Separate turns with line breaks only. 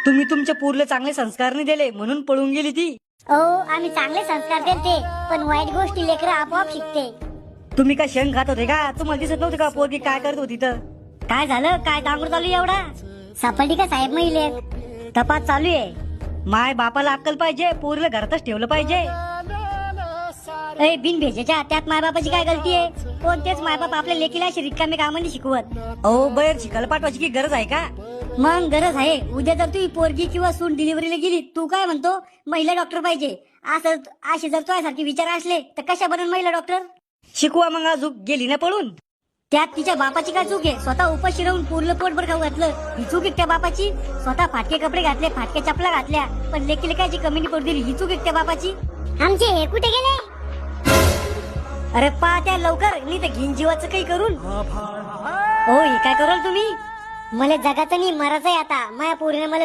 तुम्ही तुमच्या पोरीला चांगले संस्कार नाही दिले म्हणून पळून गेली ती.
आम्ही चांगले संस्कार देते, पण वाईट गोष्टी लेकरं आपोआप शिकते.
तुम्ही काय शेंग खात होते का? तुम्हाला दिसत नव्हते का पोरगी काय करत होती तर? काय झालं? काय डांगर चालू आहे एवढा?
सापडली का साहेब महिले?
तपास चालू आहे. माय बापाला अक्कल पाहिजे, पोरीला घरातच ठेवलं पाहिजे.
बिन भेजेच्या त्यात मायबापाची काय गलती आहे? कोणतेच मायबाप आपल्या लेकीला अशी रिकामी कामांनी शिकवत.
बाहेर शिकायला पाठवायची की गरज आहे का?
मग गरज आहे. उद्या जर तू पोरगी किंवा सून डिलिव्हरीला गेली, तू काय म्हणतो महिला डॉक्टर पाहिजे असं? असे जर तुझ्यासारखे विचार असले तर कशा बनन महिला डॉक्टर?
शिकवा मग. अजून गेली ना पळून.
त्यात तिच्या बापाची काय चूक आहे? स्वतः उपाशी राहून पूर्ण पोटभर खाऊ घातलं, ही चूक आहे त्या बापाची? स्वतः फाटके कपडे घातले, फाटके चपला घातल्या, पण लेकीला काय कमी पडू दिली, ही चूक आहे त्या बापाची? आमचे हे कुठे गेले? अरे पा त्या लवकर, नाही तर घेईन जीवाचं काही करून. हे काय कराल तुम्ही? मला जगाचं नाही मरायचंय आता. माझ्या पोरीने मला